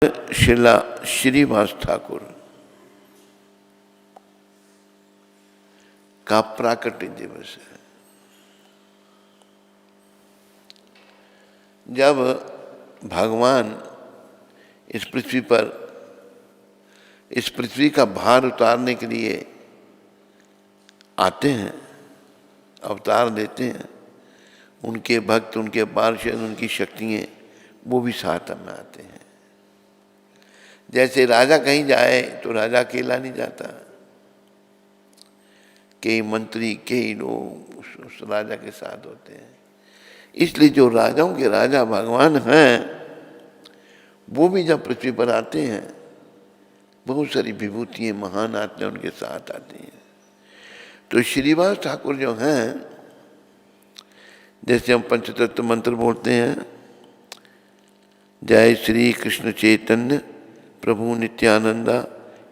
शिला श्रीवास ठाकुर का प्राकट्य दिवस है। जब भगवान इस पृथ्वी का भार उतारने के लिए आते हैं, अवतार लेते हैं, उनके भक्त, उनके पार्षद, उनकी शक्तियाँ वो भी साथ में आते हैं। जैसे राजा कहीं जाए तो राजा अकेला नहीं जाता, कई मंत्री, कई लोग उस राजा के साथ होते हैं। इसलिए जो राजाओं के राजा भगवान हैं वो भी जब पृथ्वी पर आते हैं, बहुत सारी विभूतियाँ महान आते हैं, उनके साथ आते हैं। तो श्रीवास ठाकुर जो हैं, जैसे हम पंचतत्व मंत्र बोलते हैं, जय श्री कृष्ण चैतन्य प्रभु नित्यानंदा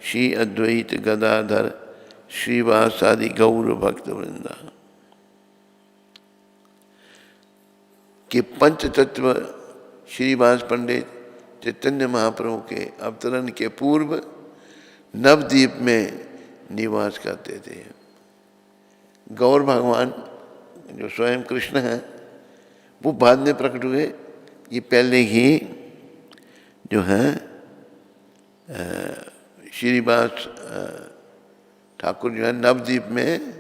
श्री अद्वैत गदाधर श्रीवास आदि गौर भक्त वृंदा, कि पंचतत्व श्रीवास पंडित चैतन्य महाप्रभु के अवतरण के पूर्व नवद्वीप में निवास करते थे। गौर भगवान जो स्वयं कृष्ण हैं वो बाद में प्रकट हुए, ये पहले ही जो हैं श्रीवास ठाकुर जो है नवद्वीप में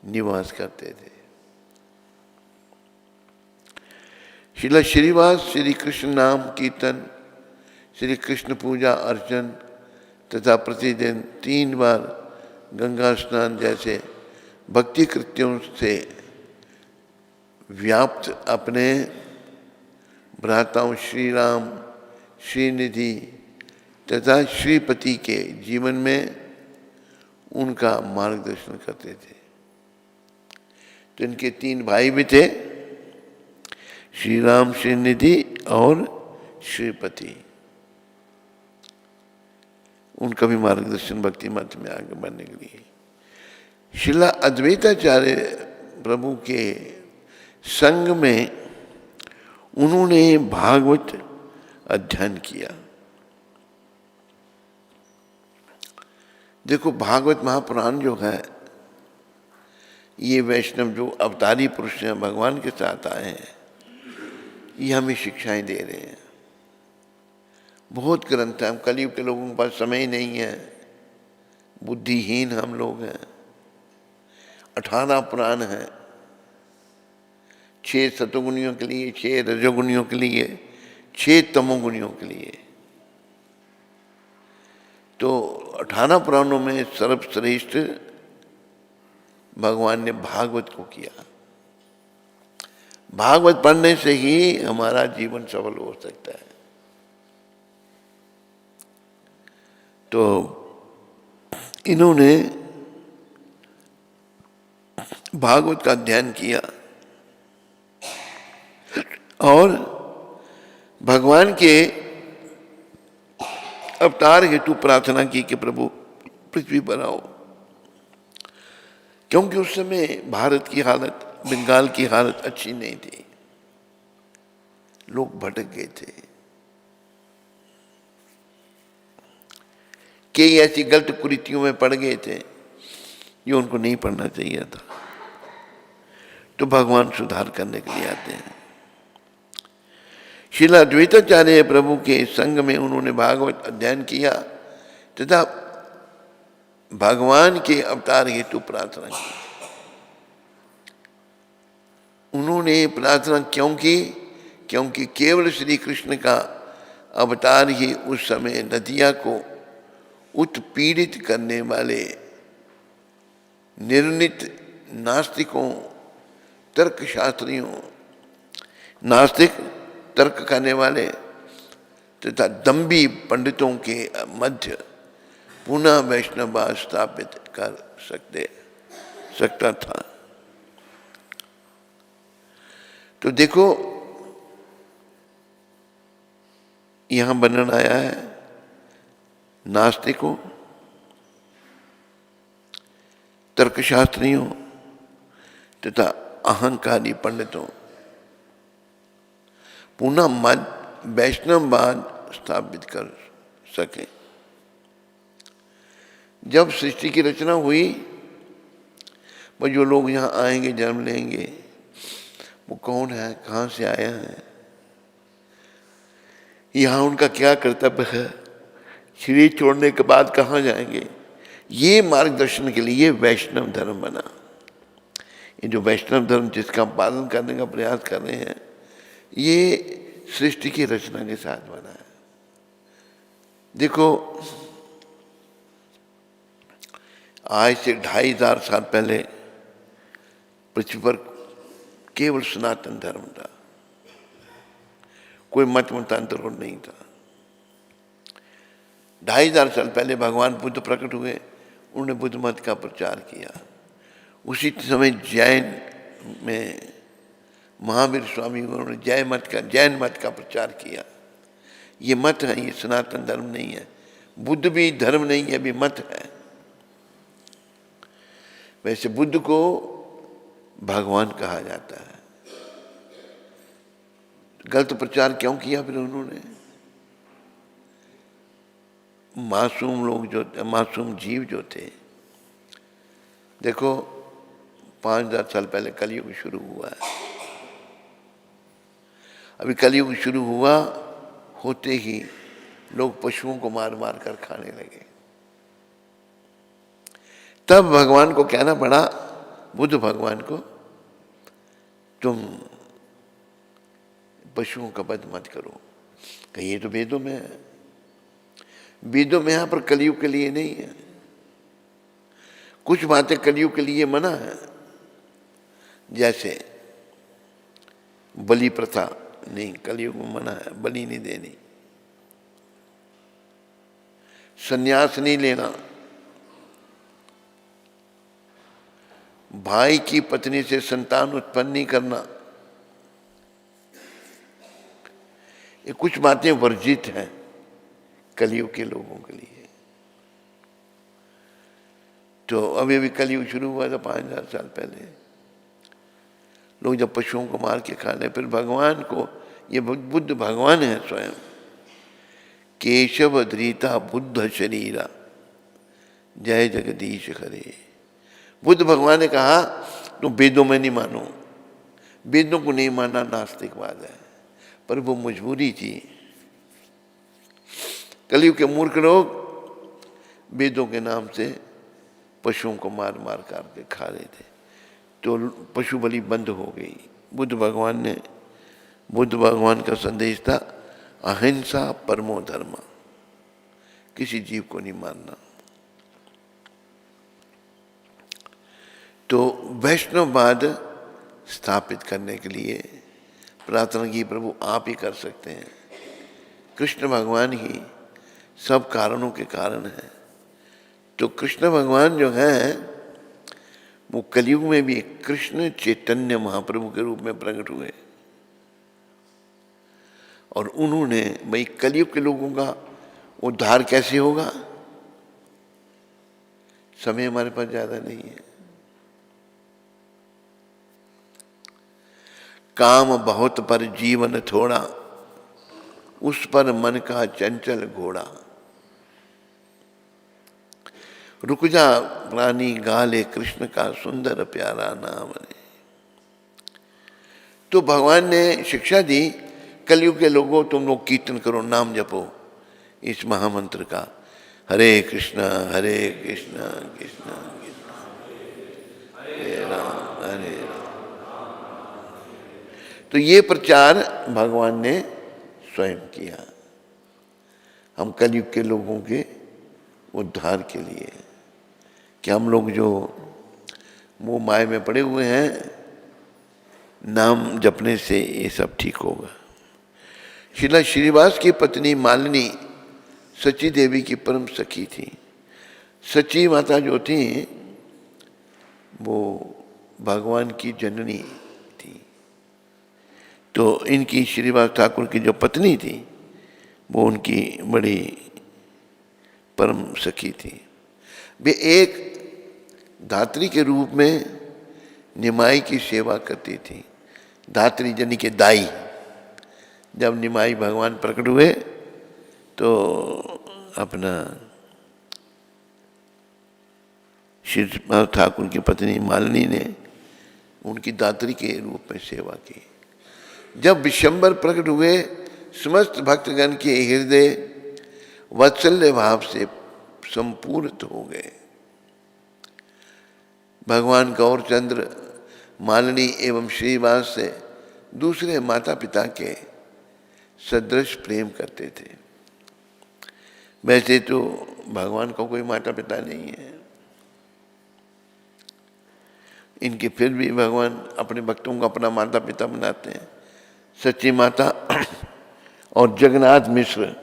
निवास करते थे। शिला श्रीवास श्री कृष्ण नाम कीर्तन, श्री कृष्ण पूजा अर्चन तथा प्रतिदिन 3 बार गंगा स्नान जैसे भक्ति कृत्यों से व्याप्त अपने भ्राताओं श्री राम, श्रीनिधि तथा श्रीपति के जीवन में उनका मार्गदर्शन करते थे। तो इनके 3 भाई भी थे, श्री राम, श्रीनिधि और श्रीपति। उनका भी मार्गदर्शन भक्ति मत में आगे बढ़ने के लिए शिला अद्वैताचार्य प्रभु के संग में उन्होंने भागवत अध्ययन किया। देखो, भागवत महापुराण जो है, ये वैष्णव जो अवतारी पुरुष हैं, भगवान के साथ आए हैं, ये हमें शिक्षाएं दे रहे हैं। बहुत ग्रंथ है, हम कलयुग के लोगों के पास समय नहीं है, बुद्धिहीन हम लोग हैं। 18 पुराण हैं, 6 सतोगुणियों के लिए, 6 रजोगुणियों के लिए, 6 तमोगुणियों के लिए। तो 18 पुराणों में सर्वश्रेष्ठ भगवान ने भागवत को किया। भागवत पढ़ने से ही हमारा जीवन सफल हो सकता है। तो इन्होंने भागवत का अध्ययन किया और भगवान के अवतार हेतु प्रार्थना की कि प्रभु पृथ्वी पर आओ, क्योंकि उस समय भारत की हालत, बंगाल की हालत अच्छी नहीं थी, लोग भटक गए थे, कई ऐसी गलत कुरीतियों में पड़ गए थे जो उनको नहीं पढ़ना चाहिए था। तो भगवान सुधार करने के लिए आते हैं। श्रील अद्वैताचार्य प्रभु के संग में उन्होंने भागवत अध्ययन किया तथा भगवान के अवतार हेतु प्रार्थना की। उन्होंने प्रार्थना क्यों की? क्योंकि केवल श्री कृष्ण का अवतार ही उस समय नदिया को उत्पीड़ित करने वाले निर्णित नास्तिकों, तर्कशास्त्रियों, नास्तिक तर्क करने वाले तथा दंभी पंडितों के मध्य पुनः वैष्णववाद स्थापित कर सकता था। तो देखो, यहां वर्णन आया है नास्तिकों, तर्कशास्त्रियों तथा अहंकारी पंडितों, पुनः वैष्णववाद स्थापित कर सके। जब सृष्टि की रचना हुई, वो जो लोग यहाँ आएंगे, जन्म लेंगे, वो कौन है, कहाँ से आया है, यहाँ उनका क्या कर्तव्य है, शरीर छोड़ने के बाद कहाँ जाएंगे, ये मार्गदर्शन के लिए वैष्णव धर्म बना। ये जो वैष्णव धर्म जिसका पालन करने का प्रयास कर रहे हैं, ये सृष्टि की रचना के साथ बना है। देखो, आज से 2500 साल पहले पृथ्वी पर केवल सनातन धर्म था, कोई मत मतांतर और नहीं था। 2500 साल पहले भगवान बुद्ध प्रकट हुए, उन्होंने बुद्ध मत का प्रचार किया। उसी समय जैन में महावीर स्वामी उन्होंने जैन मत का प्रचार किया। ये मत है, ये सनातन धर्म नहीं है। बुद्ध भी धर्म नहीं है, भी मत है। वैसे बुद्ध को भगवान कहा जाता है। गलत प्रचार क्यों किया फिर उन्होंने? मासूम लोग जो, मासूम जीव जो थे, देखो 5000 साल पहले कलयुग शुरू हुआ है। अभी कलयुग शुरू हुआ होते ही लोग पशुओं को मार मार कर खाने लगे। तब भगवान को कहना पड़ा, बुद्ध भगवान को, तुम पशुओं का वध मत करो। कहीं ये तो वेदों में है, वेदों में यहाँ पर कलयुग के लिए नहीं है। कुछ बातें कलयुग के लिए मना है, जैसे बलि प्रथा नहीं, कलयुग में मना है, बलि नहीं देनी, संन्यास नहीं लेना, भाई की पत्नी से संतान उत्पन्न नहीं करना, ये कुछ बातें वर्जित हैं कलयुग के लोगों के लिए। तो अभी कलयुग शुरू हुआ था 5000 साल पहले। लोग जब पशुओं को मार के खा ले, फिर भगवान को, ये बुद्ध भगवान है स्वयं, केशव धृता बुद्ध शरीरा जय जगदीश हरे। बुद्ध भगवान ने कहा, तुम वेदों में नहीं मानो, वेदों को नहीं मानना नास्तिकवाद है, पर वो मजबूरी थी। कलयुग के मूर्ख लोग वेदों के नाम से पशुओं को मार मार करके खा रहे थे, तो पशु बलि बंद हो गई। बुद्ध भगवान का संदेश था, अहिंसा परमो धर्म, किसी जीव को नहीं मारना। तो वैष्णववाद स्थापित करने के लिए प्रार्थना की, प्रभु आप ही कर सकते हैं। कृष्ण भगवान ही सब कारणों के कारण हैं। तो कृष्ण भगवान जो हैं, वो कलयुग में भी कृष्ण चैतन्य महाप्रभु के रूप में प्रकट हुए, और उन्होंने, भाई कलयुग के लोगों का उद्धार कैसे होगा? समय हमारे पास ज्यादा नहीं है। काम बहुत पर जीवन थोड़ा, उस पर मन का चंचल घोड़ा। रुक जा प्राणी गाले कृष्ण का सुंदर प्यारा नाम ने। तो भगवान ने शिक्षा दी, कलयुग के लोगों तुम लोग कीर्तन करो, नाम जपो इस महामंत्र का, हरे कृष्णा कृष्णा कृष्णा हरे राम। तो ये प्रचार भगवान ने स्वयं किया, हम कलयुग के लोगों के उद्धार के लिए, कि हम लोग जो मोह माया में पड़े हुए हैं, नाम जपने से ये सब ठीक होगा। श्रीला श्रीवास की पत्नी मालिनी सची देवी की परम सखी थी। सची माता जो थी, वो भगवान की जननी थी। तो इनकी श्रीवास ठाकुर की जो पत्नी थी, वो उनकी बड़ी परम सखी थी। वे एक धात्री के रूप में निमाई की सेवा करती थी। धात्री यानी कि दाई, जब निमाई भगवान प्रकट हुए तो अपना श्री ठाकुर की पत्नी मालिनी ने उनकी दात्री के रूप में सेवा की। जब विशंबर प्रकट हुए समस्त भक्तगण के हृदय वात्सल्य भाव से संपूर्ण हो गए। भगवान गौरचंद्र मालिनी एवं श्रीवास से दूसरे माता पिता के सदृश प्रेम करते थे। वैसे तो भगवान का कोई माता पिता नहीं है, इनके फिर भी भगवान अपने भक्तों को अपना माता पिता बनाते हैं। सच्ची माता और जगन्नाथ मिश्र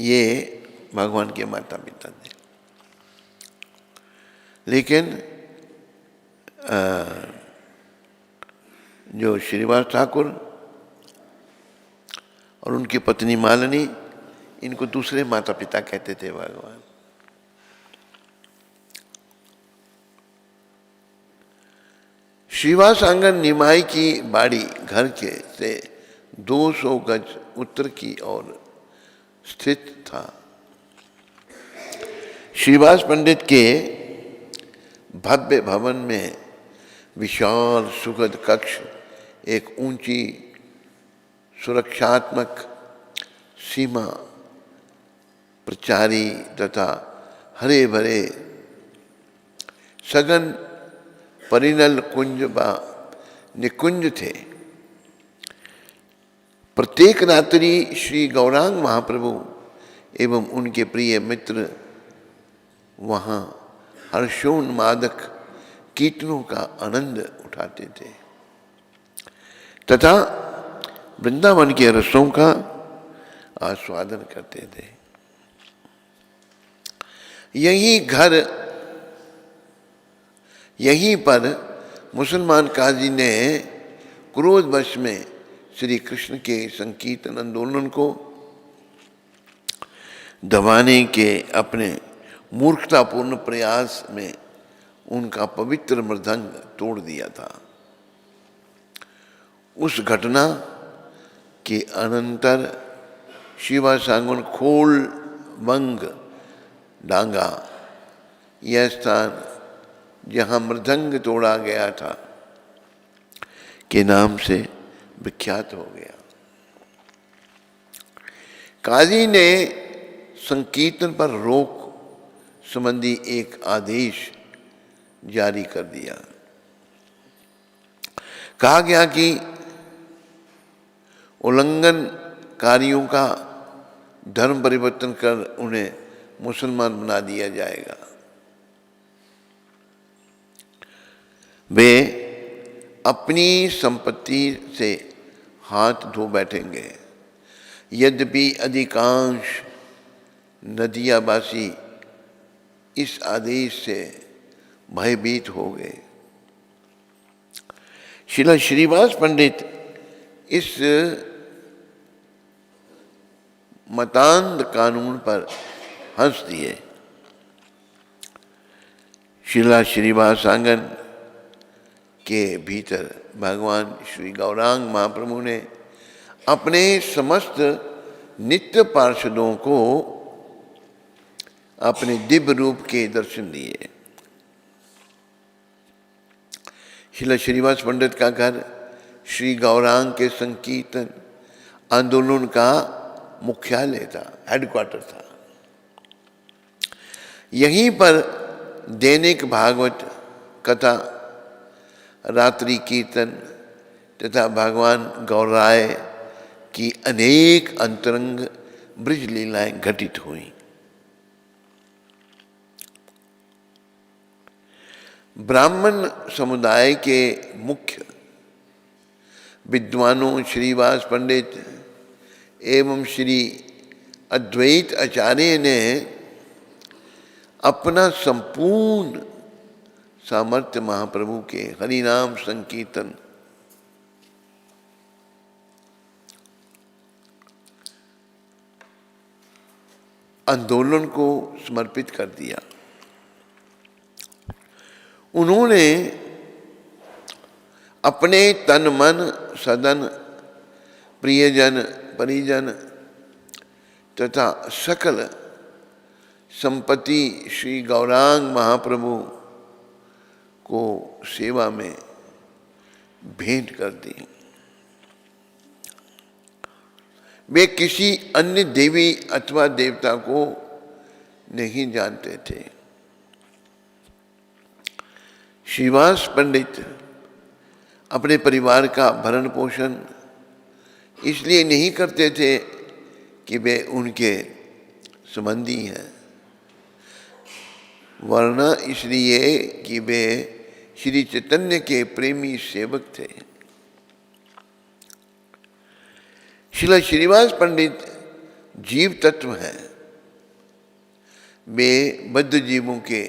ये भगवान के माता पिता थे। लेकिन जो श्रीवास ठाकुर और उनकी पत्नी मालिनी, इनको दूसरे माता पिता कहते थे भगवान। श्रीवास आंगन निमाई की बाड़ी घर के से 200 गज उत्तर की ओर स्थित था। श्रीवास पंडित के भव्य भवन में विशाल सुखद कक्ष, एक ऊंची सुरक्षात्मक सीमा, प्रचारी तथा हरे भरे सघन परिनल कुंज व निकुंज थे। प्रत्येक रात्रि श्री गौरांग महाप्रभु एवं उनके प्रिय मित्र वहाँ हर्षोन्मादक कीर्तनों का आनंद उठाते थे तथा वृंदावन के रसों का आस्वादन करते थे। यहीं पर मुसलमान काजी ने क्रोधवश में श्री कृष्ण के संकीर्तन आंदोलन को दबाने के अपने मूर्खतापूर्ण प्रयास में उनका पवित्र मृदंग तोड़ दिया था। उस घटना के अनंतर शिवासांगन खोल वंग डांगा, यह स्थान जहाँ मृदंग तोड़ा गया था के नाम से विख्यात हो गया। काजी ने संकीर्तन पर रोक संबंधी एक आदेश जारी कर दिया। कहा गया कि उल्लंघनकारियों का धर्म परिवर्तन कर उन्हें मुसलमान बना दिया जाएगा। वे अपनी संपत्ति से हाथ धो बैठेंगे। यद्यपि अधिकांश नदियाबासी इस आदेश से भयभीत हो गए। श्रीला श्रीवास पंडित इस मतांध कानून पर हंस दिए। श्रीला श्रीवास आंगन के भीतर भगवान श्री गौरांग महाप्रभु ने अपने समस्त नित्य पार्षदों को अपने दिव्य रूप के दर्शन दिए। श्रीला श्रीवास पंडित का घर श्री गौरांग के संकीर्तन आंदोलन का मुख्यालय था, हेडक्वार्टर था। यहीं पर दैनिक भागवत कथा, रात्रि कीर्तन तथा भगवान गौराय की अनेक अंतरंग ब्रज लीलाएं घटित हुई। ब्राह्मण समुदाय के मुख्य विद्वानों श्रीवास पंडित एवं श्री अद्वैत आचार्य ने अपना संपूर्ण सामर्थ्य महाप्रभु के हरिनाम संकीर्तन आंदोलन को समर्पित कर दिया। उन्होंने अपने तन मन सदन प्रियजन परिजन तथा सकल संपत्ति श्री गौरांग महाप्रभु को सेवा में भेंट कर दी। वे किसी अन्य देवी अथवा देवता को नहीं जानते थे। श्रीवास पंडित अपने परिवार का भरण पोषण इसलिए नहीं करते थे कि वे उनके संबंधी हैं, वरना इसलिए कि वे श्री चैतन्य के प्रेमी सेवक थे। श्रीला श्रीवास पंडित जीव तत्व हैं। वे बद्ध जीवों के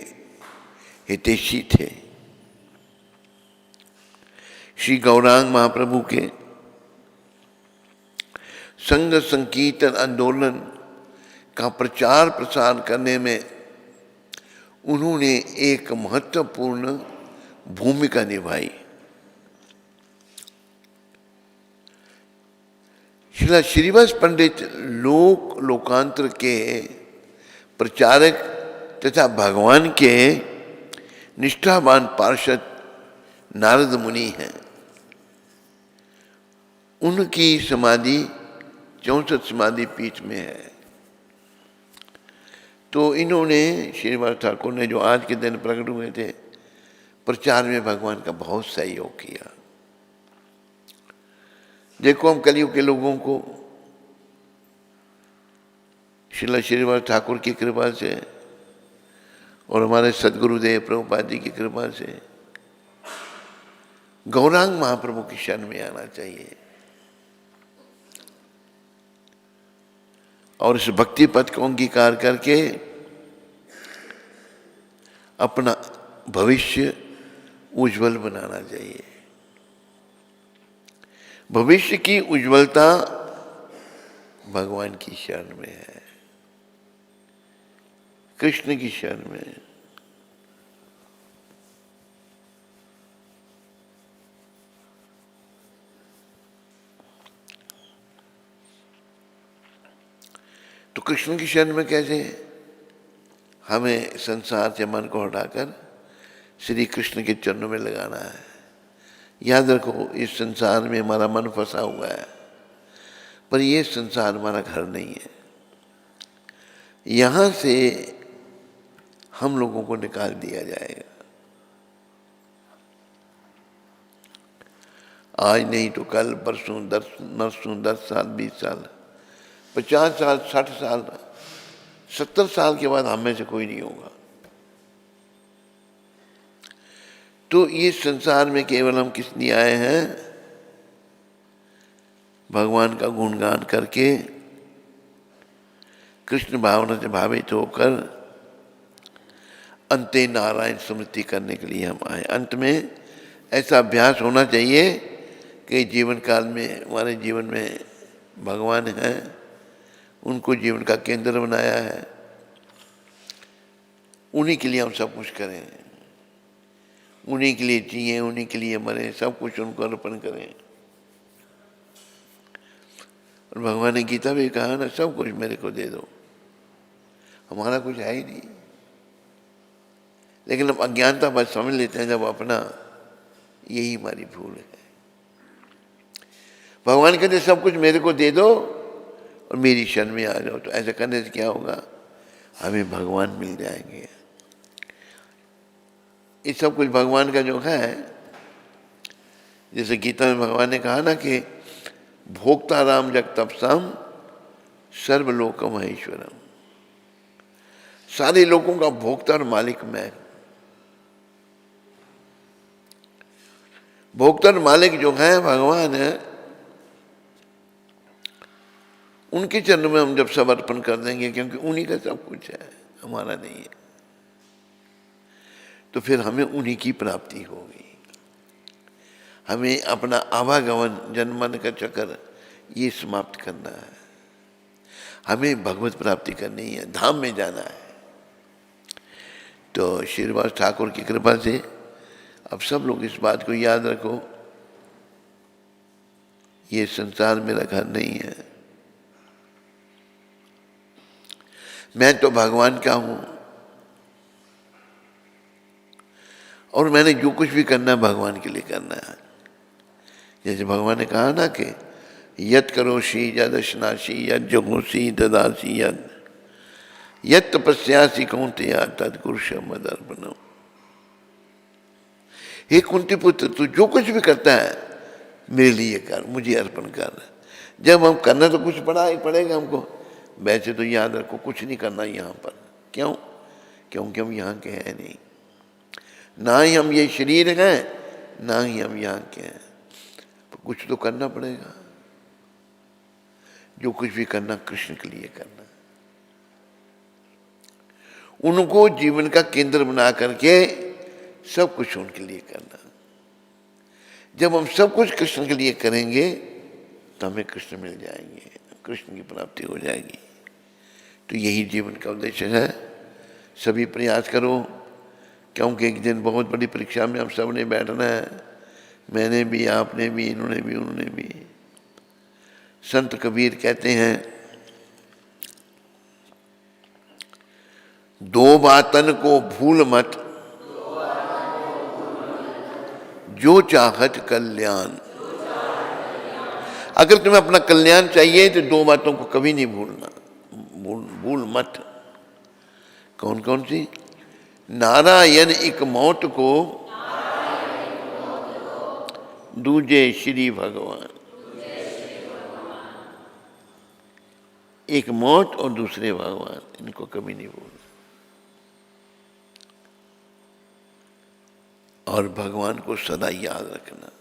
हितैषी थे। श्री गौरांग महाप्रभु के संघ संकीर्तन आंदोलन का प्रचार प्रसार करने में उन्होंने एक महत्वपूर्ण भूमिका निभाई। श्रीला श्रीवास पंडित लोकांतर के प्रचारक तथा भगवान के निष्ठावान पार्षद नारद मुनि हैं। उनकी समाधि 64 समाधि पीठ में है। तो इन्होंने श्रीवास ठाकुर ने जो आज के दिन प्रकट हुए थे, प्रचार में भगवान का बहुत सहयोग किया। देखो हम कलयुग के लोगों को श्रीला श्रीवास ठाकुर की कृपा से और हमारे सदगुरुदेव प्रभुपाद जी की कृपा से गौरांग महाप्रभु की शरण में आना चाहिए और इस भक्ति पथ को अंगीकार करके अपना भविष्य उज्जवल बनाना चाहिए। भविष्य की उज्ज्वलता भगवान की शरण में है, कृष्ण की शरण में है। तो कृष्ण की शरण में कैसे? हमें संसार से मन को हटाकर श्री कृष्ण के चरणों में लगाना है। याद रखो, इस संसार में हमारा मन फंसा हुआ है, पर ये संसार हमारा घर नहीं है। यहाँ से हम लोगों को निकाल दिया जाएगा। आज नहीं तो कल, परसों, नरसों, 10 साल, 20 साल, 50 साल, 60 साल, 70 साल के बाद हम में से कोई नहीं होगा। तो ये संसार में केवल हम किस लिए आए हैं? भगवान का गुणगान करके कृष्ण भावना से भावित होकर अंते नारायण स्मृति करने के लिए हम आए। अंत में ऐसा अभ्यास होना चाहिए कि जीवन काल में हमारे जीवन में भगवान हैं, उनको जीवन का केंद्र बनाया है, उन्हीं के लिए हम सब कुछ करें, उन्हीं के लिए जिए, उन्हीं के लिए मरें, सब कुछ उनको अर्पण करें। और भगवान ने गीता भी कहा ना, सब कुछ मेरे को दे दो। हमारा कुछ है ही नहीं, लेकिन हम अज्ञानता बस समझ लेते हैं जब अपना, यही हमारी भूल है। भगवान कहते सब कुछ मेरे को दे दो और मेरी शरण में आ जाओ। तो ऐसा करने से क्या होगा? हमें भगवान मिल जाएंगे। ये सब कुछ भगवान का जो है, जैसे गीता में भगवान ने कहा ना कि भोक्ता राम जग तपसाम सर्वलोकम महेश्वरम, सारे लोगों का भोक्ता और मालिक मैं। भोक्ता और मालिक जो है भगवान है, उनके चरणों में हम जब सब अर्पण कर देंगे, क्योंकि उन्हीं का सब कुछ है, हमारा नहीं है, तो फिर हमें उन्हीं की प्राप्ति होगी। हमें अपना आवागमन जन्मन का चक्कर ये समाप्त करना है। हमें भगवत प्राप्ति करनी है, धाम में जाना है। तो श्रीवास ठाकुर की कृपा से अब सब लोग इस बात को याद रखो ये संसार मेरा घर नहीं है, मैं तो भगवान का हूं और मैंने जो कुछ भी करना है भगवान के लिए करना है। जैसे भगवान ने कहा ना कि यत् करोषि यदश्नासि यत् जगोषि ददासि यत् तपस्यासि कौन्तेय तत्कुरुष्व मदर्पणम्। हे कुंती पुत्र, तू जो कुछ भी करता है मेरे लिए कर, मुझे अर्पण कर। जब हम करना तो कुछ पड़ेगा हमको। वैसे तो याद रखो कुछ नहीं करना यहाँ पर। क्यों? क्योंकि हम यहाँ के हैं नहीं, ना ही हम ये शरीर हैं, ना ही हम यहाँ के हैं। तो कुछ तो करना पड़ेगा। जो कुछ भी करना कृष्ण के लिए करना, उनको जीवन का केंद्र बना करके सब कुछ उनके लिए करना। जब हम सब कुछ कृष्ण के लिए करेंगे तो हमें कृष्ण मिल जाएंगे, कृष्ण की प्राप्ति हो जाएगी। तो यही जीवन का उद्देश्य है। सभी प्रयास करो, क्योंकि एक दिन बहुत बड़ी परीक्षा में हम सब ने बैठना है। मैंने भी, आपने भी, इन्होंने भी, उन्होंने भी। संत कबीर कहते हैं, दो बातन को भूल मत, जो चाहत कल्याण। अगर तुम्हें अपना कल्याण चाहिए तो दो बातों को कभी नहीं भूलना, भूल मत। कौन कौन सी? नारायण एक मौत को, दूजे श्री भगवान। एक मौत और दूसरे भगवान, इनको कभी नहीं भूलना। और भगवान को सदा याद रखना।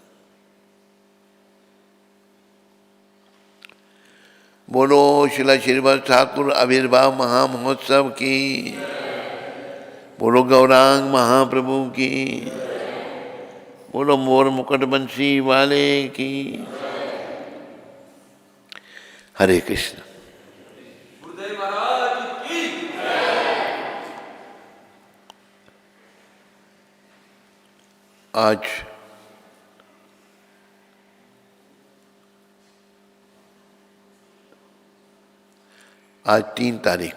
बोलो शिला श्रीवास ठाकुर आविर्भाव महामहोत्सव की, बोलो गौरांग महाप्रभु की, बोलो मोर मुकुट बंसी वाले की। हरे कृष्ण। आज 3 तारीख,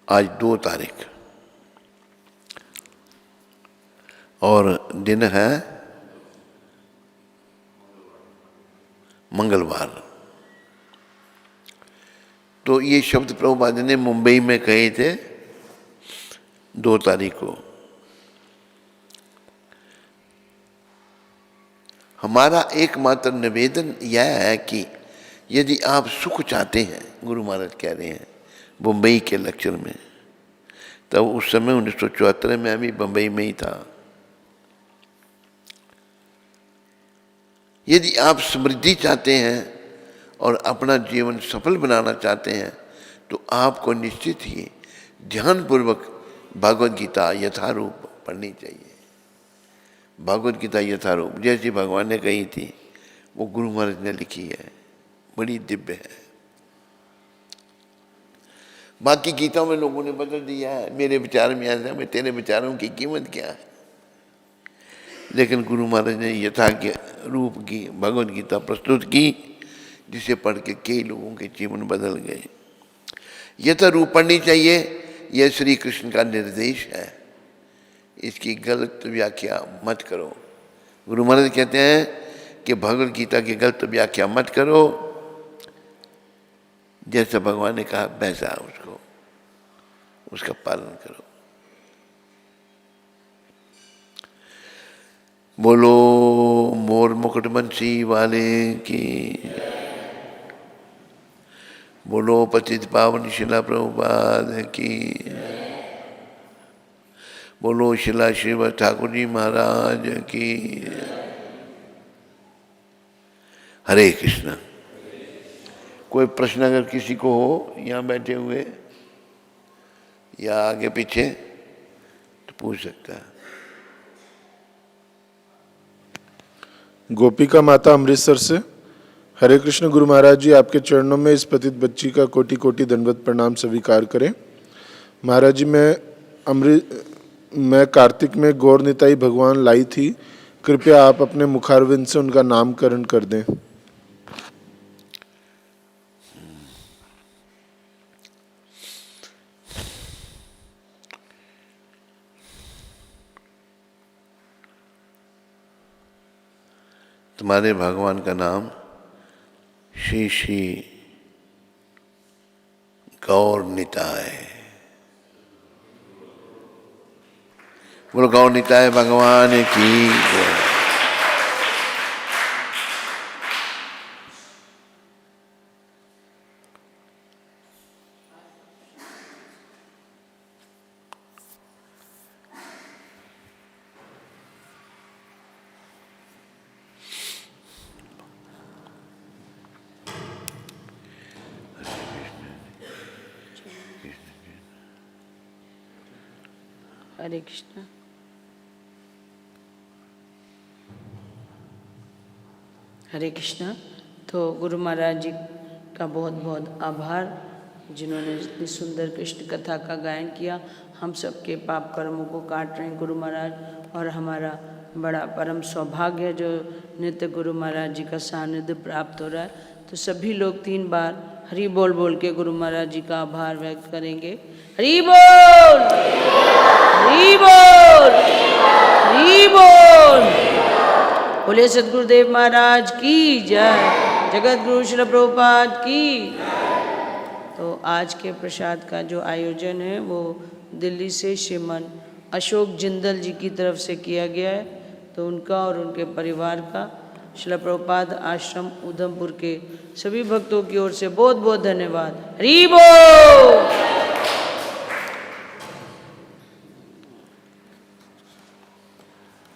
आज 2 तारीख और दिन है मंगलवार। तो ये शब्द प्रभुपाद ने मुंबई में कहे थे 2 तारीख को। हमारा एकमात्र निवेदन यह है कि यदि आप सुख चाहते हैं, गुरु महाराज कह रहे हैं मुंबई के लेक्चर में, तब उस समय 1974 में अभी बम्बई में ही था। यदि आप समृद्धि चाहते हैं और अपना जीवन सफल बनाना चाहते हैं तो आपको निश्चित ही ध्यानपूर्वक भगवद गीता यथारूप पढ़नी चाहिए। भगवद गीता यथारूप जैसी भगवान ने कही थी वो गुरु महाराज ने लिखी है, बड़ी दिव्य है। बाकी गीताओं में लोगों ने बदल दिया है, मेरे विचार में ऐसा है, तेरे विचारों की कीमत क्या है। लेकिन गुरु महाराज ने यथा के रूप की भगवद गीता प्रस्तुत की, जिसे पढ़ के कई लोगों के जीवन बदल गए। यथा रूप पढ़नी चाहिए, यह श्री कृष्ण का निर्देश है। इसकी गलत व्याख्या मत करो। गुरु महाराज कहते हैं कि भगवद गीता की गलत व्याख्या मत करो, जैसा भगवान ने कहा वैसा उसका पालन करो। बोलो मोर मुकुट बंसी वाले की, बोलो पतित पावन शिला प्रभुपाद की, बोलो शिला श्रीवास ठाकुर जी महाराज की। हरे कृष्ण। कोई प्रश्न अगर किसी को हो यहाँ बैठे हुए या आगे पीछे तो पूछ सकता है। गोपिका माता अमृतसर से। हरे कृष्ण गुरु महाराज जी, आपके चरणों में इस पतित बच्ची का कोटि कोटि दंडवत प्रणाम स्वीकार करें। महाराज जी, मैं कार्तिक में गौर निताई भगवान लाई थी, कृपया आप अपने मुखारविंद से उनका नामकरण कर दें। तुम्हारे भगवान का नाम श्री श्री गौर निताय। बोलो गौर निताय भगवान की जय। हरे कृष्णा। हरे कृष्णा। तो गुरु महाराज जी का बहुत बहुत आभार जिन्होंने इतनी सुंदर कृष्ण कथा का गायन किया। हम सबके पाप कर्मों को काट रहे हैं गुरु महाराज, और हमारा बड़ा परम सौभाग्य है जो नित्य गुरु महाराज जी का सानिध्य प्राप्त हो रहा है। तो सभी लोग 3 बार हरि बोल बोल के गुरु महाराज जी का आभार व्यक्त करेंगे। हरि बोल, हरि बोल, हरि बोल। बोले सद्गुरुदेव महाराज की जय, जगत गुरु श्री प्रभुपाद की। तो आज के प्रसाद का जो आयोजन है वो दिल्ली से श्रीमान अशोक जिंदल जी की तरफ से किया गया है। तो उनका और उनके परिवार का श्री प्रभुपाद आश्रम उधमपुर के सभी भक्तों की ओर से बहुत बहुत धन्यवाद। हरि बोल।